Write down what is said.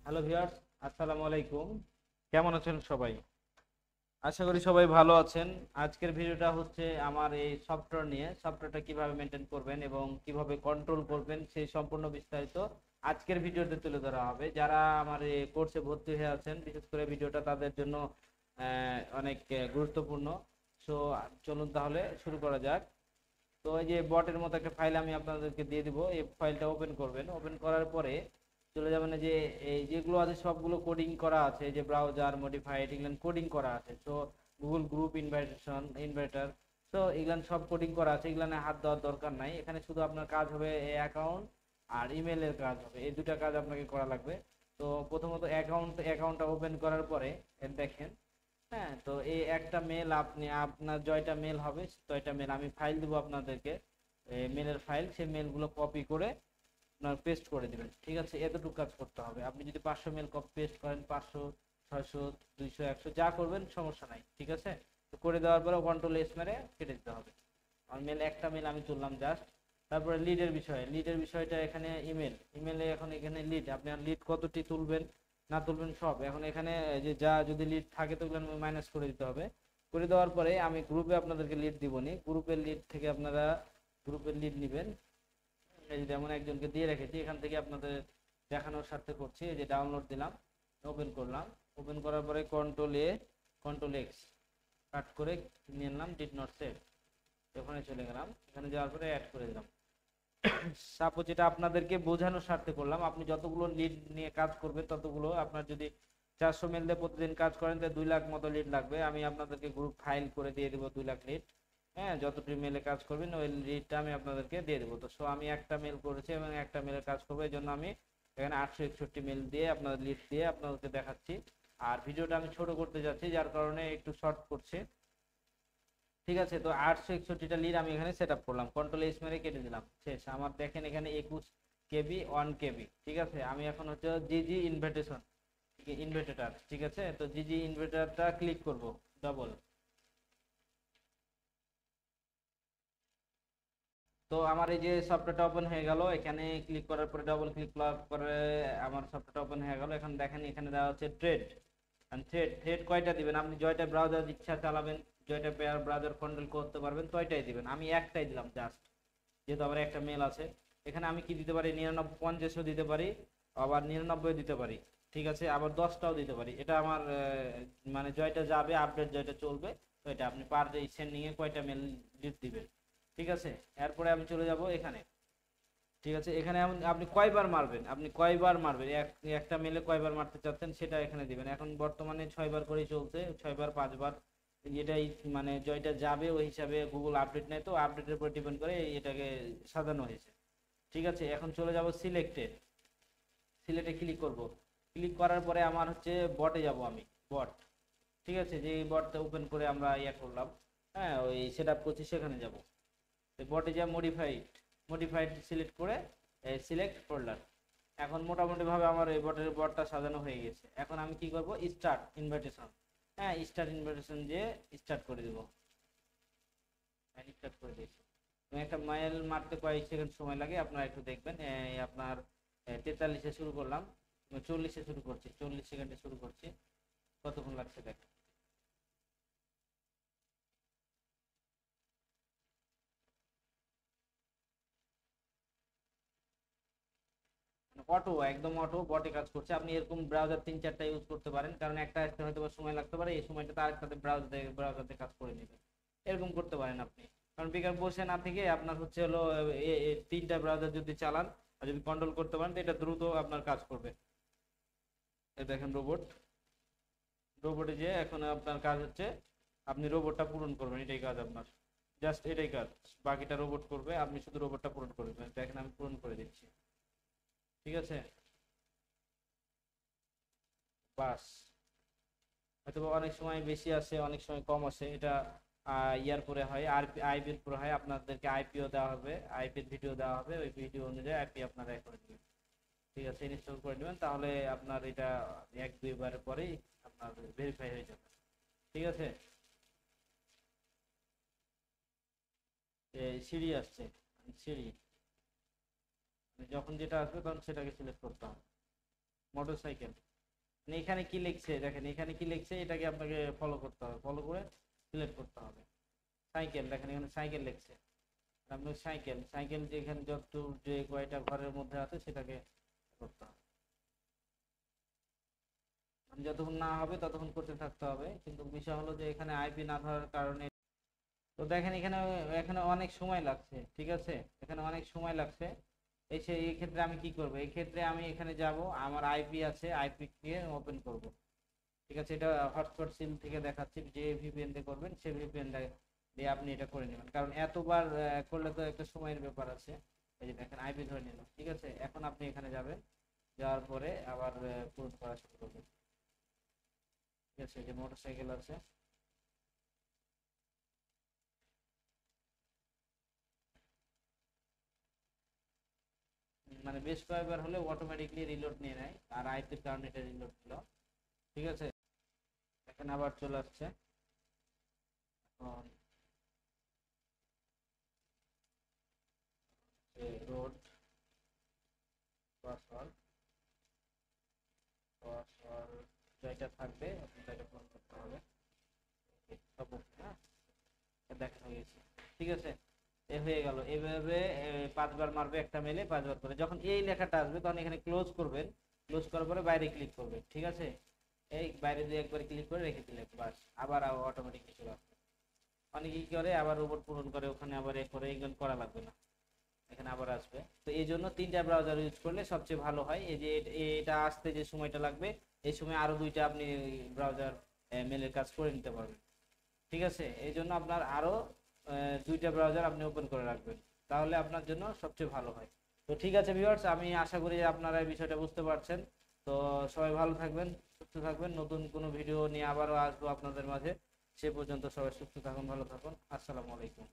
Hello viewers, আসসালামু আলাইকুম। কেমন আছেন সবাই? আশা করি সবাই ভালো আছেন। আজকের ভিডিওটা হচ্ছে আমার এই সফটওয়্যার নিয়ে, সফটওয়্যারটা কিভাবে মেনটেন করবেন এবং কিভাবে কন্ট্রোল করবেন সেই সম্পূর্ণ বিস্তারিত আজকের ভিডিওতে তুলে ধরা হবে। যারা আমার এই কোর্সে ভর্তি হয়ে আছেন, বিশেষ করে ভিডিওটা তাদের জন্য অনেক গুরুত্বপূর্ণ। সো চলুন তাহলে শুরু করা যাক। তো এই যে বটের মতো একটা ফাইল আমি আপনাদেরকে দিয়ে দিব, এই ফাইলটা ওপেন করবেন। ওপেন করার পরে চলে যাবেন এই যে এই যেগুলো আছে সবগুলো কোডিং করা আছে, এই যে ব্রাউজার মডিফাইড এগুলো কোডিং করা আছে। তো গুগল গ্রুপ ইনভাইটেশন ইনভার্টার, তো এগুলো সব কোডিং করা আছে, এগুলো হাত দেওয়ার দরকার নাই। এখানে শুধু আপনার কাজ হবে অ্যাকাউন্ট আর ইমেলের কাজ হবে, এই দুটা কাজ আপনাকে করা লাগবে। তো প্রথমত অ্যাকাউন্টটা ওপেন করার পরে দেখেন, হ্যাঁ, তো এই একটা মেল আপনি আপনার জয়টা মেল হবে, জয়টা মেল আমি ফাইল দিব আপনাদেরকে, মেলের ফাইল, সেই মেলগুলো কপি করে আপনার পেস্ট করে দিবেন। ঠিক আছে, এতটুকু কাজ করতে হবে। আপনি যদি 500 মেল কপি পেস্ট করেন, 500, 600, 200, 100 যা করবেন সমস্যা নাই। ঠিক আছে, তো করে দেওয়ার পরে কন্ট্রোল এস মেরে কেটে দিতে হবে। আমার মেল একটা মেল আমি তুললাম জাস্ট। তারপরে লিডের বিষয়টা এখানে ইমেলে এখন এখানে লিড, আপনি লিড কতটি তুলবেন না তুলবেন সব এখন এখানে, যে যা যদি লিড থাকে তো ওগুলো মাইনাস করে দিতে হবে। করে দেওয়ার পরে আমি গ্রুপে আপনাদেরকে লিড দিবনি, গ্রুপের লিড থেকে আপনারা গ্রুপের লিড নেবেন। এই যে যেমন একজনকে দিয়ে রেখেছি, এখান থেকে আপনাদের দেখানোর স্বার্থে করছি। এই যে ডাউনলোড দিলাম, ওপেন করলাম। ওপেন করার পরে কন্ট্রোল এক্স কাট করে নিয়ে নিলাম, ডিড নট সেভ। ওখানে চলে গেলাম, এখানে যাওয়ার পরে অ্যাড করে দিলাম। সাপোজ এটা আপনাদেরকে বোঝানোর স্বার্থে করলাম, আপনি যতগুলো লিড নিয়ে কাজ করবেন ততগুলো, আপনার যদি 400 মেল দিয়ে প্রতিদিন কাজ করেন তাহলে 2 লাখ মতো লিড লাগবে। আমি আপনাদেরকে গ্রুপ ফাইল করে দিয়ে দেবো 2 লাখ লিড। হ্যাঁ, যতটি মেলে কাজ করবেন ওই লিডটা আমি আপনাদেরকে দিয়ে দেবো। তো সো আমি একটা মেল করেছি এবং একটা মেলে কাজ করবো, এই জন্য আমি এখানে 861 মেল দিয়ে আপনাদের লিড দিয়ে আপনাদেরকে দেখাচ্ছি। আর ভিডিওটা আমি ছোট করতে যাচ্ছি, যার কারণে একটু শর্ট করছে। ঠিক আছে, তো 861টা লিড আমি এখানে সেট আপ করলাম, কন্ট্রোল এস মেরে কেটে দিলাম, শেষ। আমার দেখেন এখানে 21 কেবি 1 কেবি। ঠিক আছে, আমি এখন হচ্ছে জিজি ইনভাইটেশন ইনভার্টার। ঠিক আছে, তো জিজি ইনভার্টারটা ক্লিক করব ডবল। তো আমার এই যে সফটওয়্যারটা ওপেন হয়ে গেল, এখানে ক্লিক করার পরে ডবল ক্লিক করার পরে আমার সফটওয়্যারটা ওপেন হয়ে গেল। এখন দেখেন এখানে দেওয়া হচ্ছে ট্রেড। থ্রেড কয়টা দিবেন, আপনি জয়টা ব্রাউজার ইচ্ছা চালাবেন, জয়টা ব্রাউজার কন্ট্রোল করতে পারবেন তয়টাই দিবেন। আমি একটাই দিলাম জাস্ট, যেহেতু আমার একটা মেল আছে। এখানে আমি কি দিতে পারি, 99, 50ও দিতে পারি, আবার 99 দিতে পারি। ঠিক আছে, আবার 10টাও দিতে পারি। এটা আমার মানে জয়টা যাবে, আপডেট জয়টা চলবে, তো এটা আপনি পার সেন্ডিং এ কয়টা মেল দিবেন। ঠিক আছে, এরপরে আমি চলে যাব এখানে। ঠিক আছে, এখানে আপনি কয়বার মারবেন, একটা মেলে কয়বার মারতে চাচ্ছেন সেটা এখানে দিবেন। এখন বর্তমানে 6বার করেই চলছে, 6বার 5বার, এটাই মানে জয়টা যাবে ওই হিসাবে গুগল আপডেট নেয়, তো আপডেটের উপর ডিপেন্ড করে এটাকে সাজানো হয়েছে। ঠিক আছে, এখন চলে যাব সিলেক্টে ক্লিক করব। ক্লিক করার পরে আমার হচ্ছে বটে যাব আমি, বট। ঠিক আছে, যে বটটা ওপেন করে আমরা ইয়া করলাম, হ্যাঁ, ওই সেট আপ করছি, সেখানে যাব। বটে যা মডিফাইড সিলেক্ট করে সিলেক্ট ফোল্ডার। এখন মোটামুটি ভাবে আমার এই বটটা সাজানো হয়ে গেছে। এখন আমি কি করব, স্টার্ট ইনভাইটেশন। হ্যাঁ, স্টার্ট ইনভাইটেশন দিয়ে স্টার্ট করে দেব। স্টার্ট করে দিয়েছি। একটা মাইল মারতে কয়েক সেকেন্ড সময় লাগে, আপনারা একটু দেখবেন। আপনার 43-এ শুরু করলাম, 40-এ শুরু করছি, 40 সেকেন্ডে শুরু করছি, কতক্ষণ লাগছে দেখ। অটো, একদম অটো বটে কাজ করছে। আপনি এরকম ব্রাউজার 3-4টা ইউজ করতে পারেন, কারণ একটা আসতে হয়তো সময় লাগতে পারে, এই সময়টাতে আরেকটাতে ব্রাউজারতে কাজ করে নেবে। এরকম করতে পারেন আপনি। কারণ বেকার বসে না থেকে আপনার হচ্ছে হলো 3টা ব্রাউজার যদি চালান আর যদি কন্ট্রোল করতে পারেন, তো এটা দ্রুত আপনার কাজ করবে। এই দেখেন রোবটে যে এখন আপনার কাজ হচ্ছে, আপনি রোবটটা পূরণ করবেন, এটাই কাজ আপনার, জাস্ট এটাই কাজ। বাকিটা রোবট করবে, আপনি শুধু রোবটটা পূরণ করবেন। দেখেন আমি পূরণ করে দিচ্ছি। ঠিক আছে, বাস। হয়তো অনেক সময় বেশি আসে, অনেক সময় কম আসে, এটা ইয়ার পরে হয়, আর আইপির পরে হয়। আপনাদেরকে আইপিও দেওয়া হবে, আইপির ভিডিও দেওয়া হবে, ওই ভিডিও অনুযায়ী আইপি আপনারা করে দেবেন। ঠিক আছে, ইনস্টল করে নেবেন, তাহলে আপনার এটা 1-2 বার পরেই আপনার ভেরিফাই হয়ে যাবে। ঠিক আছে, এই সিঁড়ি আসছে, সিঁড়ি যখন যেটা আসবে তখন সেটাকে সিলেক্ট করতে হবে। মোটরসাইকেল। এখানে কি লিখছে দেখেন, এখানে কি লিখছে এটাকে আপনাকে ফলো করতে হবে, ফলো করে সিলেক্ট করতে হবে। সাইকেল দেখেন এখানে সাইকেল লিখছে, আপনি সাইকেল সাইকেল যেখানে যত যে কয়টা ঘরের মধ্যে আছে সেটাকে করতে হবে। যতক্ষণ না হবে ততক্ষণ করতে থাকতে হবে, কিন্তু বিষয় হলো যে এখানে আইপি না ধরার কারণে। তো দেখেন এখানে এখানে অনেক সময় লাগছে, ঠিক আছে, এখানে অনেক সময় লাগছে। এই ক্ষেত্রে আমি কি করব, এই ক্ষেত্রে আমি এখানে যাব, আমার আইপি আছে, আইপি কে ওপেন করব। ঠিক আছে, এটা হটস্পট সিম থেকে দেখাচ্ছি, যে ভিপিএন দিয়ে করবেন সে ভিপিএন দিয়ে আপনি এটা করে নেবেন, কারণ এতবার করলে তো একটা সময়ের ব্যাপার আছে। এই যে দেখেন আইপি ধরে নিলাম, ঠিক আছে, এখন আপনি এখানে যাবেন, যাওয়ার পরে আবার পূরণ করা শুরু করবেন। ঠিক আছে, এই যে মোটরসাইকেল আছে, মানে বেশ কয়েকবার হলে অটোমেটিকলি রিলোড নিয়ে নেয়, আর আইপির কারণে এটা রিলোড ছিল। ঠিক আছে, এখানে আবার চলে আসছে। এখন রোড পাসওয়ার্ড, পাসওয়ার্ড যেটা থাকবে আপনি সেটা পূরণ করতে হবে। সব ওকে, হ্যাঁ, দেখা হয়ে গেছে। ঠিক আছে, এ হয়ে গেল। এইভাবে 5 বার মারবে একটা মেলে, 5 বার করে যখন এই লেখাটা আসবে তখন এখানে ক্লোজ করবেন, ক্লোজ করার পরে বাইরে ক্লিক করবেন। ঠিক আছে, এই বাইরে দিয়ে একবার ক্লিক করে রেখে দিলেন, বাস আবার অটোমেটিক চলে আসবে। অনেকে কি করে আবার রোবট পূরণ করে, ওখানে আবার এ করে, এইগুলো করা লাগবে না, এখানে আবার আসবে। তো এই জন্য 3টা ব্রাউজার ইউজ করলে সবচেয়ে ভালো হয়। এই যে এটা আসতে যে সময়টা লাগবে, এই সময় আরো 2টা আপনি ব্রাউজার মেলের কাজ করে নিতে পারবেন। ঠিক আছে, এই জন্য আপনার আরো 2টা ব্রাউজার আপনি ওপেন করে রাখবেন, তাহলে আপনার জন্য সবচেয়ে ভালো হয়। তো ঠিক আছে ভিউয়ার্স, আমি আশা করি যে আপনারা এই বিষয়টা বুঝতে পারছেন। তো সবাই ভালো থাকবেন, সুস্থ থাকবেন, নতুন কোনো ভিডিও নিয়ে আবারও আসবো আপনাদের মাঝে। সে পর্যন্ত সবাই সুস্থ থাকুন, ভালো থাকুন, আসসালামু আলাইকুম।